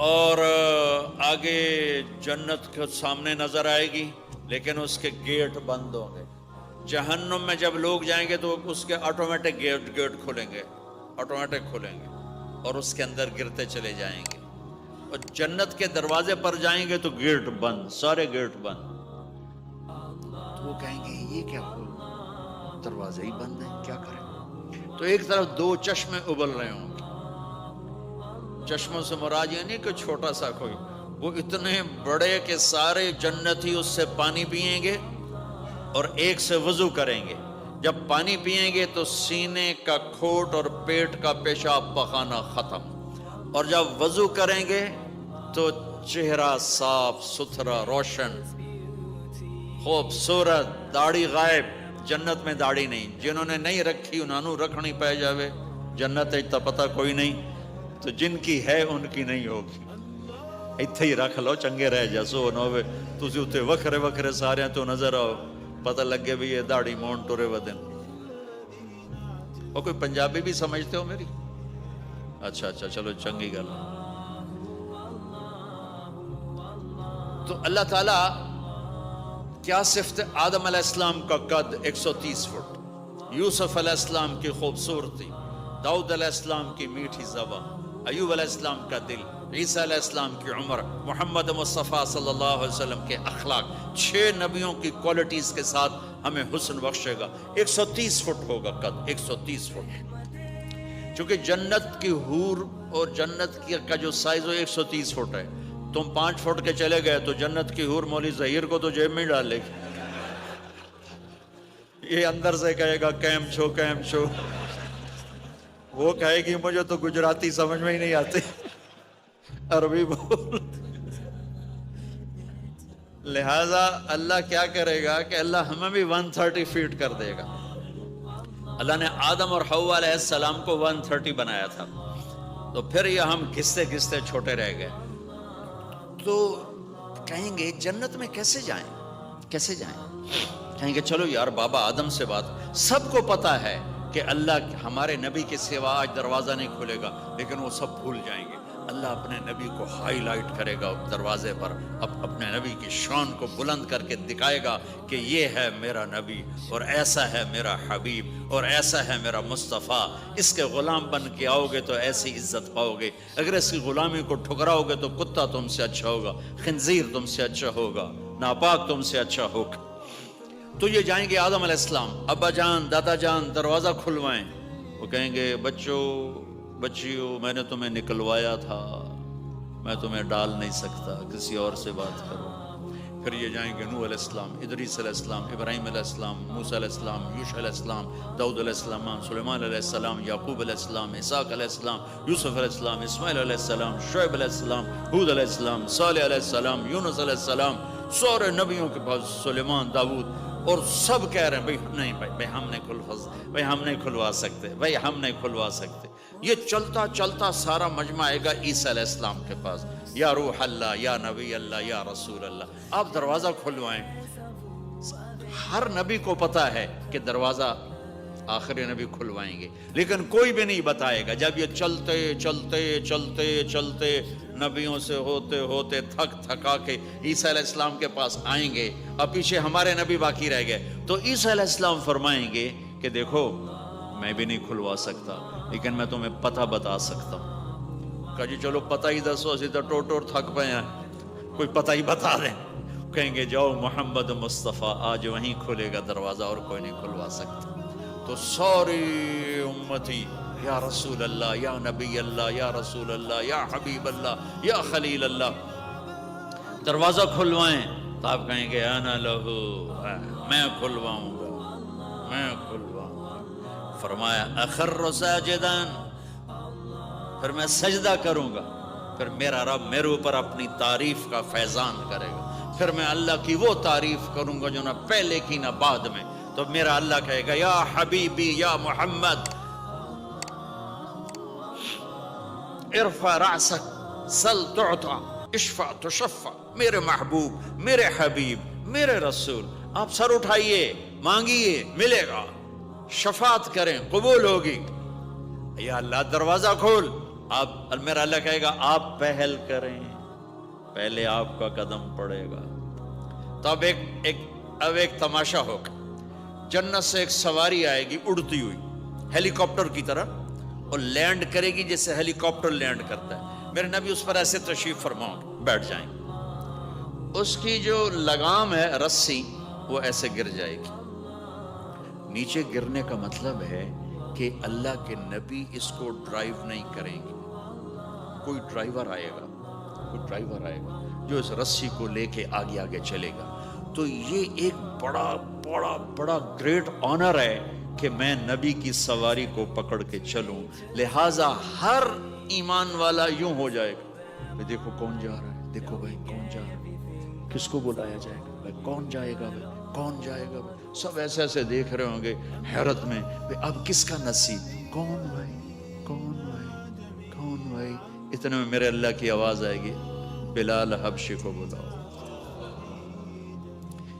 اور آگے جنت کے سامنے نظر آئے گی، لیکن اس کے گیٹ بند ہوں گے۔ جہنم میں جب لوگ جائیں گے تو اس کے آٹومیٹک گیٹ کھلیں گے، آٹومیٹک کھلیں گے اور اس کے اندر گرتے چلے جائیں گے۔ اور جنت کے دروازے پر جائیں گے تو گیٹ بند، سارے گیٹ بند۔ تو وہ کہیں گے یہ کیا ہو، دروازے ہی بند ہیں، کیا کریں؟ تو ایک طرف دو چشمے ابل رہے ہوں گے۔ چشموں سے مراد یہ نہیں کہ چھوٹا سا کوئی، وہ اتنے بڑے کہ سارے جنتی اس سے پانی پئیں گے اور ایک سے وضو کریں گے۔ جب پانی پئیں گے تو سینے کا کھوٹ اور پیٹ کا پیشاب پخانا ختم، اور جب وضو کریں گے تو چہرہ صاف ستھرا روشن خوبصورت، داڑھی غائب۔ جنت میں داڑھی نہیں، جنہوں نے نہیں رکھی انہوں نے رکھنی پہ جاوے، جنت تا پتہ کوئی نہیں، تو جن کی ہے ان کی نہیں ہوگی۔ اتھے ہی رکھ لو، چنگے رہ جیسو نہ ہوئے تسی اتھے وکھرے وکھرے سارے تو نظر آؤ، پتہ لگے بھی یہ داڑھی مون ٹورے ودن۔ اور کوئی پنجابی بھی سمجھتے ہو میری؟ اچھا چلو چنگی گل۔ تو اللہ تعالیٰ کیا صفت؟ آدم علیہ السلام کا قد 130 فٹ، یوسف علیہ السلام کی خوبصورتی، داؤد علیہ السلام کی میٹھی زبان، ایوب علیہ السلام کا دل، عیسیٰ علیہ السلام کی عمر، محمد مصطفیٰ صلی اللہ علیہ وسلم کے اخلاق، 6 نبیوں کی کوالٹیز کے ساتھ ہمیں حسن بخشے گا۔ 130 فٹ ہوگا قد، 130 فٹ، چونکہ جنت کی حور اور جنت کا جو سائز ہے 130 فٹ ہے۔ تم 5 فٹ کے چلے گئے تو جنت کی حور مولی ظہیر کو تو جیب میں ڈالے گی، یہ اندر سے کہے گا کیم چھو، وہ کہے گی مجھے تو گجراتی سمجھ میں ہی نہیں آتی، عربی بول۔ لہذا اللہ کیا کرے گا کہ اللہ ہمیں بھی 130 فیٹ کر دے گا۔ اللہ نے آدم اور حوا علیہ السلام کو 130 بنایا تھا، تو پھر یہ ہم گھستے گھستے چھوٹے رہ گئے۔ تو کہیں گے جنت میں کیسے جائیں؟ کہیں گے چلو یار بابا آدم سے بات، سب کو پتا ہے کہ اللہ ہمارے نبی کے سوا آج دروازہ نہیں کھلے گا، لیکن وہ سب بھول جائیں گے۔ اللہ اپنے نبی کو ہائی لائٹ کرے گا دروازے پر، اپنے نبی کی شان کو بلند کر کے دکھائے گا کہ یہ ہے میرا نبی، اور ایسا ہے میرا حبیب، اور ایسا ہے میرا مصطفیٰ۔ اس کے غلام بن کے آؤ گے تو ایسی عزت پاؤ گے، اگر اس کی غلامی کو ٹھکراؤ گے تو کتا تم سے اچھا ہوگا، خنزیر تم سے اچھا ہوگا، ناپاک تم سے اچھا ہوگا۔ تو یہ جائیں گے آدم علیہ السلام، ابا جان دادا جان دروازہ کھلوائیں۔ وہ کہیں گے بچیو میں نے تمہیں نکلوایا تھا، میں تمہیں ڈال نہیں سکتا، کسی اور سے بات کرو۔ پھر یہ جائیں گے نوح علیہ السلام، ادریس علیہ السلام، ابراہیم علیہ السلام، موسیٰ علیہ السلام، یوشع علیہ السلام، داؤد علیہ السلام، سلیمان علیہ السلام، یعقوب علیہ السلام، اسحاق علیہ السلام، یوسف علیہ السلام، اسماعیل علیہ السلام، شعیب علیہ السلام، ہود علیہ السلام، صالح علیہ السلام، یونس علیہ السلام، سارے نبیوں کے پاس، سلیمان، داؤد، اور سب کہہ رہے ہیں بھئی نہیں بھئی ہم نہیں کھلوا سکتے۔ یہ چلتا چلتا سارا مجمع آئے گا عیسیٰ علیہ السلام کے پاس، یا روح اللہ، یا نبی اللہ، یا رسول اللہ، آپ دروازہ کھلوائیں۔ ہر نبی کو پتا ہے کہ دروازہ آخری نبی کھلوائیں گے، لیکن کوئی بھی نہیں بتائے گا۔ جب یہ چلتے چلتے چلتے چلتے نبیوں سے ہوتے ہوتے تھکا کے عیسیٰ علیہ السلام کے پاس آئیں گے، اب پیچھے ہمارے نبی باقی رہ گئے، تو عیسیٰ علیہ السلام فرمائیں گے کہ دیکھو میں بھی نہیں کھلوا سکتا، لیکن میں تمہیں پتہ بتا سکتا ہوں۔ کہا جی چلو پتہ ہی دسو، اسی تو ٹور تھک پئے ہیں، کوئی پتہ ہی بتا دیں۔ کہیں گے جاؤ محمد مصطفیٰ، آج وہیں کھلے گا دروازہ، اور کوئی نہیں کھلوا سکتا۔ تو ساری امتی یا رسول اللہ، یا نبی اللہ، یا رسول اللہ، یا حبیب اللہ، یا خلیل اللہ، دروازہ کھلوائیں۔ تو آپ کہیں گے انا لہو، میں کھلواؤں گا۔ فرمایا اخر ساجدان، پھر میں سجدہ کروں گا، پھر میرا رب میرے اوپر اپنی تعریف کا فیضان کرے گا، پھر میں اللہ کی وہ تعریف کروں گا جو نہ پہلے کی نہ بعد میں۔ تو میرا اللہ کہے گا یا حبیبی یا محمد ارفع رأسک سل تعطا اشفع تشفع، میرے محبوب، میرے حبیب، میرے رسول، آپ سر اٹھائیے، مانگیے، ملے گا، شفاعت کریں، قبول ہوگی۔ یا اللہ دروازہ کھول، آپ میرا اللہ کہے گا آپ پہل کریں، پہلے آپ کا قدم پڑے گا۔ تو اب ایک تماشا ہوگا، جنت سے ایک سواری آئے گی اڑتی ہوئی ہیلی کاپٹر کی طرح، اور لینڈ کرے گی جیسے ہیلی کاپٹر لینڈ کرتا ہے۔ میرے نبی اس پر ایسے تشریف فرماؤ بیٹھ جائیں گے، اس کی جو لگام ہے رسی وہ ایسے گر جائے گی۔ نیچے گرنے کا مطلب ہے کہ اللہ کے نبی اس کو ڈرائیو نہیں کریں گے، کوئی ڈرائیور آئے گا جو اس رسی کو لے کے آگے آگے چلے گا۔ تو یہ ایک بڑا گریٹ آنر ہے کہ میں نبی کی سواری کو پکڑ کے چلوں، لہٰذا ہر ایمان والا یوں ہو جائے گا، دیکھو کون جا رہا ہے، دیکھو بھائی کون جا رہا ہے، کس کو بلایا جائے گا، بھائی کون جائے گا، بھائی کون جائے گا، بھائی سب ایسے دیکھ رہے ہوں گے حیرت میں، اب کس کا نصیب، کون بھائی۔ اتنے میں میرے اللہ کی آواز آئے گی، بلال حبشی کو بلاؤ۔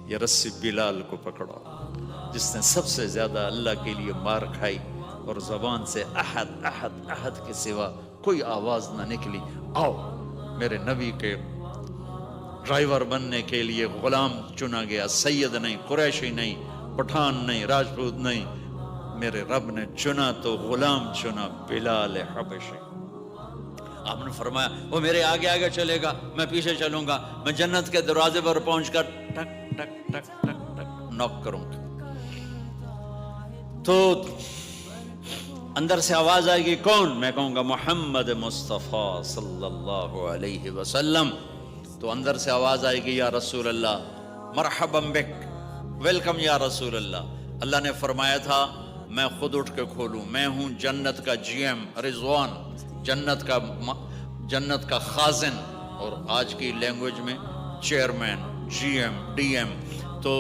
یہ رسی بلال کو پکڑا، جس نے سب سے زیادہ اللہ کے لیے مار کھائی اور زبان سے احد کے سوا کوئی آواز نہ نکلی۔ آؤ، میرے نبی کے ڈرائیور بننے کے لیے غلام چنا گیا، سید نہیں، قریشی نہیں، پٹھان نہیں، راجپوت نہیں، میرے رب نے چنا تو غلام چنا، بلال حبشی۔ آپ نے فرمایا وہ میرے آگے آگے چلے گا، میں پیچھے چلوں گا، میں جنت کے دروازے پر پہنچ کر ٹک ٹک ٹک ٹک ٹک نوک کروں گا، تو اندر سے آواز آئے گی کون؟ میں کہوں گا محمد مصطفیٰ صلی اللہ علیہ وسلم۔ تو اندر سے آواز آئے گی یا رسول اللہ مرحبا بک، ویلکم یا رسول اللہ۔ اللہ نے فرمایا تھا میں خود اٹھ کے کھولوں، میں ہوں جنت کا جی ایم رضوان، جنت کا خازن، اور آج کی لینگویج میں chairman, G M, D M. تو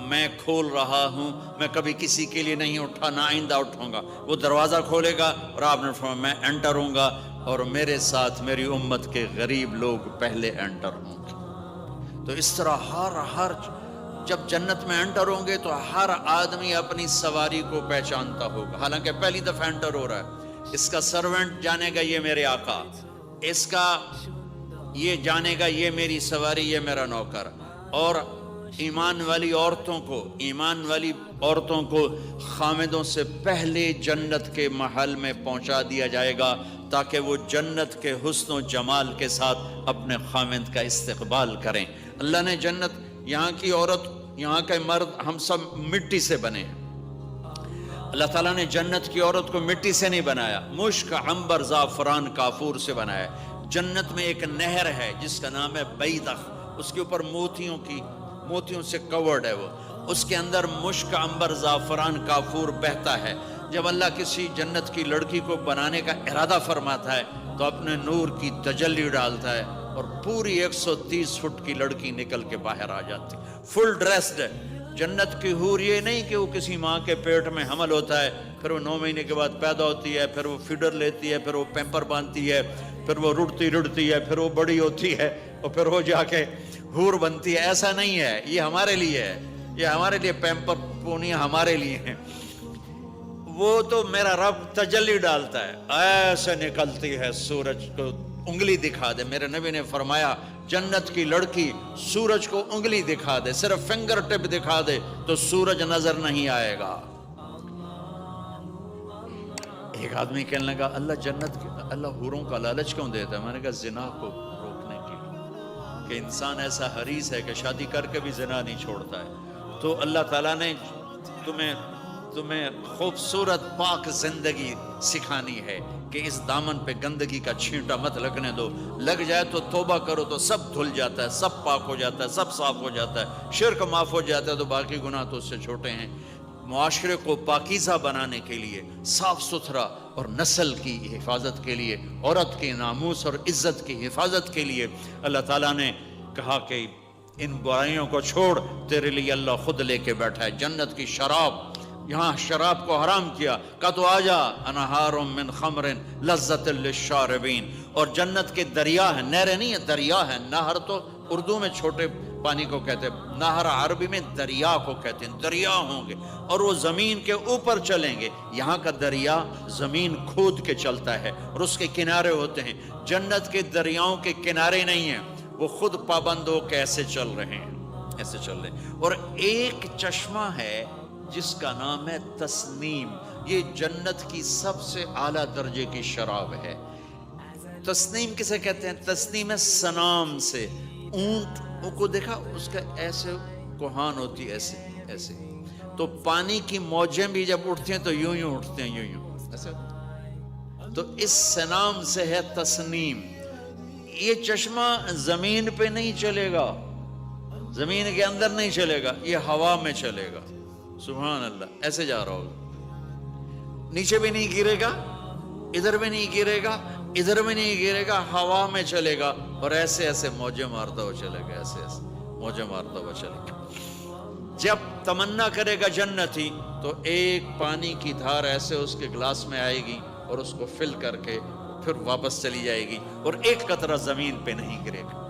میں کھول رہا ہوں، میں کبھی کسی کے لیے نہیں اٹھا، نہ آئندہ اٹھوں گا۔ وہ دروازہ کھولے گا اور آپ نے فرمایا میں انٹر ہوں گا، اور میرے ساتھ میری امت کے غریب لوگ پہلے انٹر ہوں گے۔ تو اس طرح ہر جب جنت میں انٹر ہوں گے تو ہر آدمی اپنی سواری کو پہچانتا ہوگا، حالانکہ پہلی دفعہ انٹر ہو رہا ہے۔ اس کا سرونٹ جانے گا یہ میرے آقا، اس کا یہ جانے گا یہ میری سواری، یہ میرا نوکر۔ اور ایمان والی عورتوں کو خامدوں سے پہلے جنت کے محل میں پہنچا دیا جائے گا، تاکہ وہ جنت کے حسن و جمال کے ساتھ اپنے خامد کا استقبال کریں۔ اللہ نے جنت، یہاں کی عورت، یہاں کے مرد، ہم سب مٹی سے بنے ہیں۔ اللہ تعالیٰ نے جنت کی عورت کو مٹی سے نہیں بنایا، مشک، عنبر، زعفران، کافور سے بنایا۔ جنت میں ایک نہر ہے جس کا نام ہے بیدخ، اس کے اوپر موتیوں سے کورڈ ہے، وہ اس کے اندر مشک، عنبر، زعفران، کافور بہتا ہے۔ جب اللہ کسی جنت کی لڑکی کو بنانے کا ارادہ فرماتا ہے تو اپنے نور کی تجلی ڈالتا ہے، اور پوری 130 فٹ کی لڑکی نکل کے باہر آ جاتی، فل ڈریسڈ ہے۔ جنت کی حور یہ نہیں کہ وہ کسی ماں کے پیٹ میں حمل ہوتا ہے، پھر وہ 9 مہینے کے بعد پیدا ہوتی ہے، پھر وہ فیڈر لیتی ہے، پھر وہ پیمپر باندھتی ہے، پھر وہ رڑتی ہے، پھر وہ بڑی ہوتی ہے، اور پھر وہ جا کے حور بنتی ہے۔ ایسا نہیں ہے، یہ ہمارے لیے ہے، یہ ہمارے لیے پیمپر پونیاں ہمارے لیے ہیں۔ وہ تو میرا رب تجلی ڈالتا ہے، ایسے نکلتی ہے سورج کو انگلی دکھا دے۔ میرے نبی نے فرمایا جنت کی لڑکی سورج کو انگلی دکھا دے، صرف فنگر ٹپ دکھا دے تو سورج نظر نہیں آئے گا۔ ایک آدمی کہنے لگا اللہ حوروں کا لالچ کیوں دیتا ہے؟ میں نے کہا زنا کو روکنے کے لیے، کہ انسان ایسا حریص ہے کہ شادی کر کے بھی زنا نہیں چھوڑتا ہے۔ تو اللہ تعالیٰ نے تمہیں خوبصورت پاک زندگی سکھانی ہے کہ اس دامن پہ گندگی کا چھینٹا مت لگنے دو، لگ جائے تو توبہ کرو تو سب دھل جاتا ہے، سب پاک ہو جاتا ہے، سب صاف ہو جاتا ہے، شرک معاف ہو جاتا ہے، تو باقی گناہ تو اس سے چھوٹے ہیں۔ معاشرے کو پاکیزہ بنانے کے لیے، صاف ستھرا، اور نسل کی حفاظت کے لیے، عورت کے ناموس اور عزت کی حفاظت کے لیے اللہ تعالیٰ نے کہا کہ ان برائیوں کو چھوڑ، تیرے لیے اللہ خود لے کے بیٹھا ہے جنت کی شراب۔ یہاں شراب کو حرام کیا، کہا تو آجا انہار من خمر لذت للشاربین۔ اور جنت کے دریا ہیں، نہریں نہیں ہیں، دریا ہیں۔ نہر تو اردو میں چھوٹے پانی کو کہتے ہیں، نہر عربی میں دریا کو کہتے ہیں، دریا ہوں گے اور وہ زمین کے اوپر چلیں گے. یہاں کا دریا زمین کھود کے چلتا ہے اور اس کے کنارے ہوتے ہیں. جنت کے دریاؤں کے کنارے نہیں ہیں، وہ خود پابند ہو کے ایسے چل رہے ہیں، ایسے چل رہے ہیں. اور ایک چشمہ ہے جس کا نام ہے تسنیم. یہ جنت کی سب سے اعلیٰ درجے کی شراب ہے. تسنیم کسے کہتے ہیں؟ تسنیم ہے سنام سے. اونٹ کو دیکھا، اس کا ایسے کوہان ہوتی ہے، ایسے ایسے. تو پانی کی موجیں بھی جب اٹھتی ہیں تو یوں یوں اٹھتے ہیں، یوں یوں ایسے. تو اس سنام سے ہے تسنیم. یہ چشمہ زمین پہ نہیں چلے گا، زمین کے اندر نہیں چلے گا، یہ ہوا میں چلے گا. سبحان اللہ. ایسے جا رہا ہوگا، نیچے بھی نہیں گرے گا، ادھر بھی نہیں گرے گا، ادھر بھی نہیں گرے گا، ہوا میں چلے گا اور ایسے ایسے موجیں مارتا ہوا چلے گا، ایسے ایسے موجیں مارتا ہوا چلے گا. جب تمنا کرے گا جنتی تو ایک پانی کی دھار ایسے اس کے گلاس میں آئے گی اور اس کو فل کر کے پھر واپس چلی جائے گی اور ایک قطرہ زمین پہ نہیں گرے گا.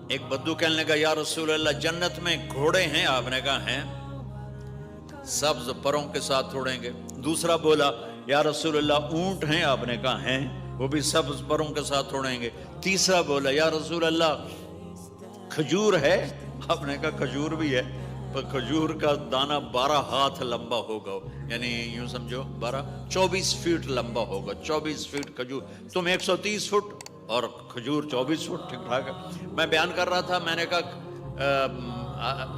ایک بدو کہنے لگا یا رسول اللہ جنت میں گھوڑے ہیں؟ آپ نے کہا ہیں، سبز پروں کے ساتھ اڑیں گے. دوسرا بولا یا رسول اللہ اونٹ ہیں؟ آپ نے کہا ہیں، وہ بھی سبز پروں کے ساتھ اڑیں گے. تیسرا بولا یا رسول اللہ کھجور ہے؟ آپ نے کہا کھجور بھی ہے، پر کھجور کا دانہ 12 ہاتھ لمبا ہوگا، یعنی یوں سمجھو 24 فٹ لمبا ہوگا. 24 فٹ کھجور، تم 130 فٹ اور کھجور 24 فٹ. ٹھیک ٹھاک ہے. میں بیان کر رہا تھا، میں نے کہا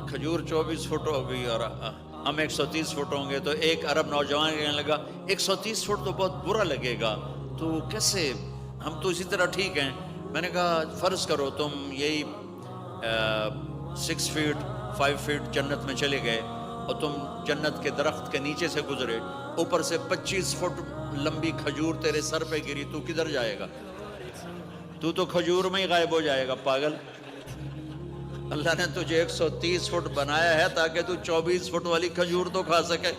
کھجور 24 فٹ ہو گئی اور ہم 130 فٹ ہوں گے. تو ایک عرب نوجوان کہنے لگا 130 فٹ تو بہت برا لگے گا، تو کیسے، ہم تو اسی طرح ٹھیک ہیں. میں نے کہا فرض کرو تم یہی 6 فٹ 5 فٹ جنت میں چلے گئے اور تم جنت کے درخت کے نیچے سے گزرے، اوپر سے 25 فٹ لمبی کھجور تیرے سر پہ گری، تو کدھر جائے گا؟ تو کھجور میں ہی غائب ہو جائے گا، پاگل. اللہ نے تجھے 130 فٹ بنایا ہے تاکہ تو 24 فٹ والی کھجور تو کھا سکے.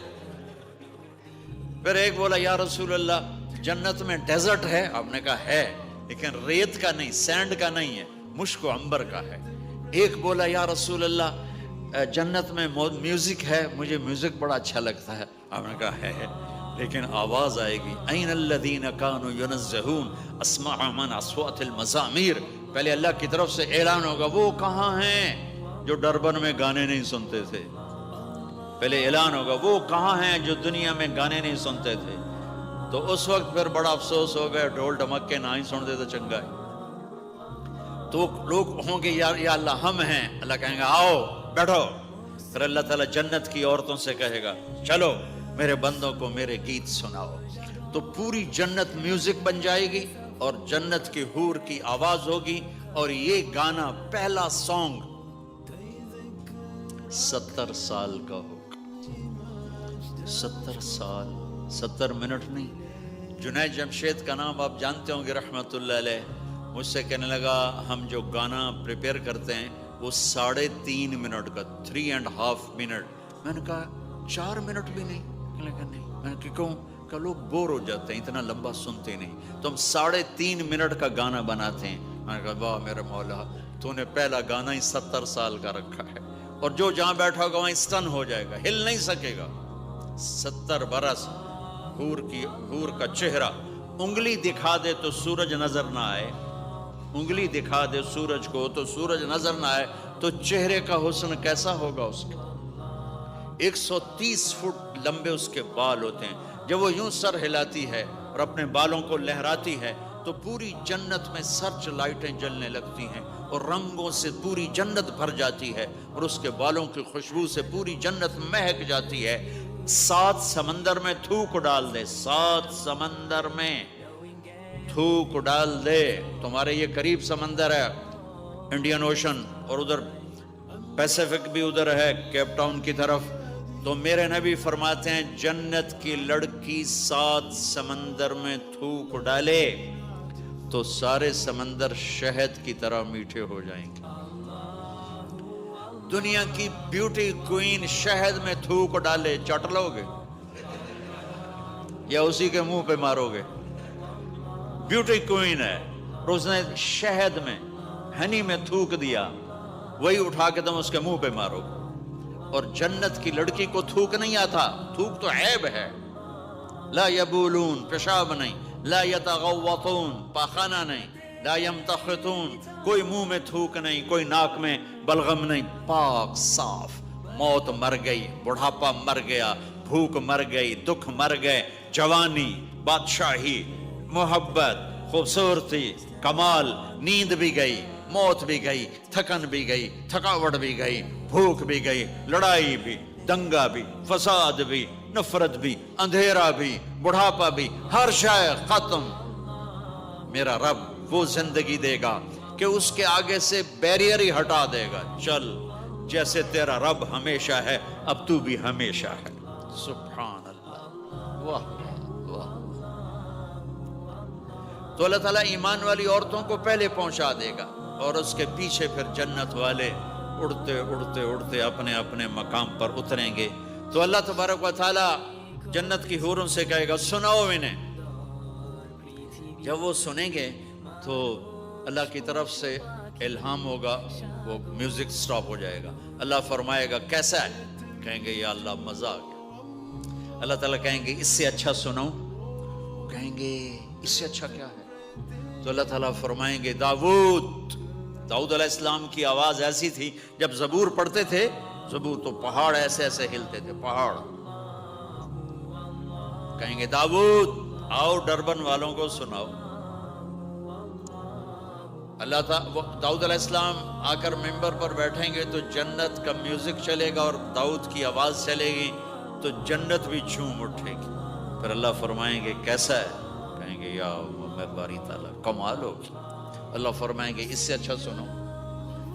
پھر ایک بولا یا رسول اللہ جنت میں ڈیزرٹ ہے؟ آپ نے کہا ہے، لیکن ریت کا نہیں، سینڈ کا نہیں ہے، مشک و عنبر کا ہے. ایک بولا یا رسول اللہ جنت میں میوزک ہے؟ مجھے میوزک بڑا اچھا لگتا ہے. آپ نے کہا ہے، لیکن آواز آئے گی این الذین کانوا ینزہون اسمع من اصوات المزامیر. پہلے اللہ کی طرف سے اعلان ہوگا وہ کہاں ہیں جو ڈربن میں گانے نہیں سنتے تھے. پہلے اعلان ہوگا وہ کہاں ہیں جو دنیا میں گانے نہیں سنتے تھے. تو اس وقت پھر بڑا افسوس ہوگا، ڈھول ڈھمکے نہ ہی سنتے تو چنگا ہے. تو لوگ ہوں گے یا اللہ ہم ہیں. اللہ کہیں گا آؤ بیٹھو. پھر اللہ تعالیٰ جنت کی عورتوں سے کہے گا چلو میرے بندوں کو میرے گیت سناؤ. تو پوری جنت میوزک بن جائے گی اور جنت کی حور کی آواز ہوگی. اور یہ گانا پہلا سانگ 70 سال کا ہوگا. 70 سال، 70 منٹ نہیں. جنید جمشید کا نام آپ جانتے ہوں گے رحمت اللہ علیہ. مجھ سے کہنے لگا ہم جو گانا پریپیئر کرتے ہیں وہ 3.5 منٹ کا، 3.5 منٹ. میں نے کہا 4 منٹ بھی نہیں؟ نہیں. میں نے کہا کیوں؟ کہ لوگ بور ہو جاتے ہیں، اتنا لمبا سنتے نہیں. تو ہم 3.5 منٹ کا گانا بناتے ہیں. میں نے کہا واہ میرے مولا، تو نے پہلا گانا ہی 70 سال کا رکھا ہے. اور جو جہاں بیٹھا ہوگا وہاں اسٹن ہو جائے گا، ہل نہیں سکے گا. 70 برس حور کا چہرہ، انگلی دکھا دے تو سورج نظر نہ آئے، انگلی دکھا دے سورج کو تو سورج نظر نہ آئے، تو چہرے کا حسن کیسا ہوگا اس کا. 130 فٹ لمبے اس کے بال ہوتے ہیں. جب وہ یوں سر ہلاتی ہے اور اپنے بالوں کو لہراتی ہے تو پوری جنت میں سرچ لائٹیں جلنے لگتی ہیں اور رنگوں سے پوری جنت بھر جاتی ہے اور اس کے بالوں کی خوشبو سے پوری جنت مہک جاتی ہے. 7 سمندر میں تھوک ڈال دے، 7 سمندر میں تھوک ڈال دے. تمہارے یہ قریب سمندر ہے انڈین اوشن، اور ادھر پیسیفک بھی ادھر ہے کیپ ٹاؤن کی طرف. تو میرے نبی فرماتے ہیں جنت کی لڑکی 7 سمندر میں تھوک ڈالے تو سارے سمندر شہد کی طرح میٹھے ہو جائیں گے. دنیا کی بیوٹی کوئین شہد میں تھوک ڈالے، چٹ لو گے یا اسی کے منہ پہ مارو گے؟ بیوٹی کوئین ہے اور اس نے شہد میں ہنی میں تھوک دیا، وہی اٹھا کے تم اس کے منہ پہ مارو۔ اور جنت کی لڑکی کو تھوک نہیں آتا، تھوک تو عیب ہے۔ لا یبولون، پیشاب نہیں، لا یتغوطون، پاخانہ نہیں، لا یمتخطون، کوئی منہ میں تھوک نہیں، کوئی ناک میں بلغم نہیں، پاک صاف۔ موت مر گئی، بڑھاپا مر گیا، بھوک مر گئی، دکھ مر گئے، جوانی، بادشاہی، محبت، خوبصورتی، کمال، نیند بھی گئی، موت بھی گئی، تھکن بھی گئی، تھکاوٹ بھی گئی، بھوک بھی گئی، لڑائی بھی، دنگا بھی، فساد بھی، نفرت بھی، اندھیرا بھی، بڑھاپا بھی، ہر شے ختم۔ میرا رب وہ زندگی دے گا کہ اس کے آگے سے بیریئر ہی ہٹا دے گا، چل جیسے تیرا رب ہمیشہ ہے اب تو بھی ہمیشہ ہے۔ سبحان اللہ، واہ واہ۔ تو اللہ تعالیٰ ایمان والی عورتوں کو پہلے پہنچا دے گا، اور اس کے پیچھے پھر جنت والے اڑتے اڑتے اڑتے اپنے اپنے مقام پر اتریں گے۔ تو اللہ تبارک و تعالیٰ جنت کی حوروں سے کہے گا سناؤ انہیں۔ جب وہ سنیں گے تو اللہ کی طرف سے الہام ہوگا، وہ میوزک سٹاپ ہو جائے گا، اللہ فرمائے گا کیسا ہے؟ کہیں گے یا اللہ مزہ آ گیا۔ اللہ تعالیٰ کہیں گے اس سے اچھا سناؤں؟ کہیں گے اس سے اچھا کیا ہے؟ تو اللہ تعالیٰ فرمائیں گے داؤد علیہ السلام کی آواز ایسی تھی، جب زبور پڑھتے تھے، زبور تو پہاڑ ایسے ایسے ہلتے تھے، پہاڑ۔ کہیں گے داؤد آؤ ڈربن والوں کو سناؤ۔ اللہ تعالیٰ داؤد علیہ السلام آ کر ممبر پر بیٹھیں گے تو جنت کا میوزک چلے گا اور داؤد کی آواز چلے گی تو جنت بھی جھوم اٹھے گی۔ پھر اللہ فرمائیں گے کیسا ہے؟ کہیں گے یا میں باری تعالیٰ کمال ہوگی۔ اللہ فرمائیں گے اس سے اچھا سنو۔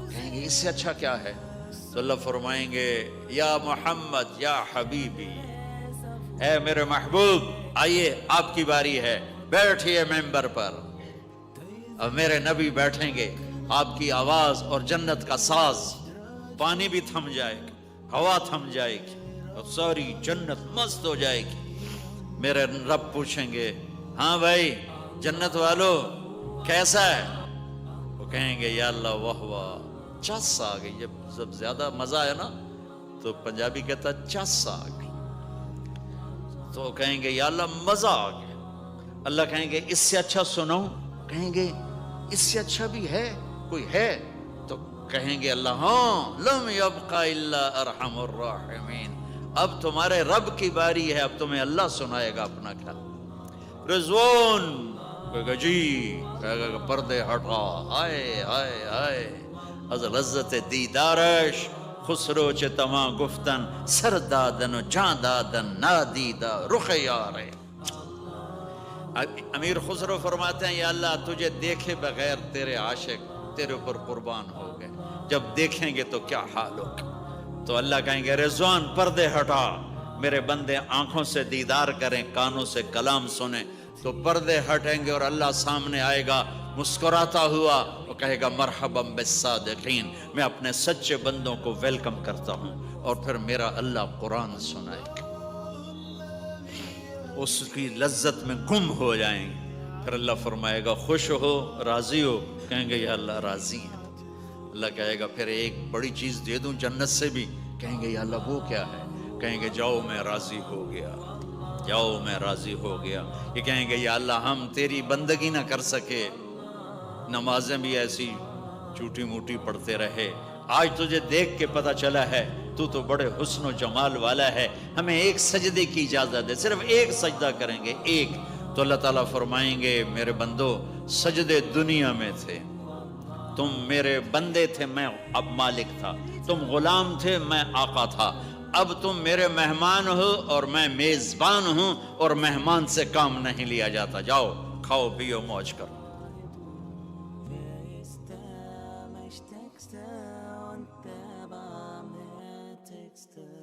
کہیں گے اس سے اچھا کیا ہے؟ تو اللہ فرمائیں گے یا محمد یا حبیبی، اے میرے محبوب آئیے آپ کی باری ہے، بیٹھئے ممبر پر۔ اب میرے نبی بیٹھیں گے، آپ کی آواز اور جنت کا ساز، پانی بھی تھم جائے گا، ہوا تھم جائے گی اور ساری جنت مست ہو جائے گی۔ میرے رب پوچھیں گے ہاں بھائی جنت والو کیسا ہے؟ وہ کہیں گے یا اللہ واہ واہ، چس آ گئی۔ جب زیادہ مزہ ہے نا تو پنجابی کہتا چس آ گئی، تو کہیں گے یا اللہ مزہ آ گیا۔ اللہ کہیں گے اس سے اچھا سناؤں؟ کہیں گے اس سے اچھا بھی ہے، کوئی ہے؟ تو کہیں گے اللہ ہاں لم یبقى الا ارحم الراحمین، اب تمہارے رب کی باری ہے، اب تمہیں اللہ سنائے گا اپنا خیال۔ رضوان کہے گا جی، کہے گا پردے ہٹا، آئے آئے آئے از لذت دیدارش خسرو چه تما گفتن سر دادن و جان دادن نادیدہ رخ یارے۔ امیر خسرو فرماتے ہیں یا اللہ تجھے دیکھے بغیر تیرے عاشق تیرے اوپر قربان ہو گئے، جب دیکھیں گے تو کیا حال ہوگا؟ تو اللہ کہیں گے رضوان پردے ہٹا، میرے بندے آنکھوں سے دیدار کریں، کانوں سے کلام سنیں، تو پردے ہٹیں گے اور اللہ سامنے آئے گا مسکراتا ہوا، وہ کہے گا مرحبا بالصادقین، میں اپنے سچے بندوں کو ویلکم کرتا ہوں۔ اور پھر میرا اللہ قرآن سنائے گا، اس کی لذت میں گم ہو جائیں گے۔ پھر اللہ فرمائے گا خوش ہو، راضی ہو؟ کہیں گے یا اللہ راضی ہیں۔ اللہ کہے گا پھر ایک بڑی چیز دے دوں جنت سے بھی؟ کہیں گے یا اللہ وہ کیا ہے؟ کہیں گے جاؤ میں راضی ہو گیا، جاؤ میں راضی ہو گیا۔ یہ کہیں گے یا اللہ ہم تیری بندگی نہ کر سکے، نمازیں بھی ایسی چوٹی موٹی پڑھتے رہے، آج تجھے دیکھ کے پتہ چلا ہے تو بڑے حسن و جمال والا ہے، ہمیں ایک سجدے کی اجازت ہے، صرف ایک سجدہ کریں گے، ایک۔ تو اللہ تعالیٰ فرمائیں گے میرے بندو سجدے دنیا میں تھے، تم میرے بندے تھے، میں اب مالک تھا، تم غلام تھے، میں آقا تھا، اب تم میرے مہمان ہو اور میں میزبان ہوں، اور مہمان سے کام نہیں لیا جاتا، جاؤ کھاؤ پیو موج کرو۔ Texte und der Bahn, der Texte.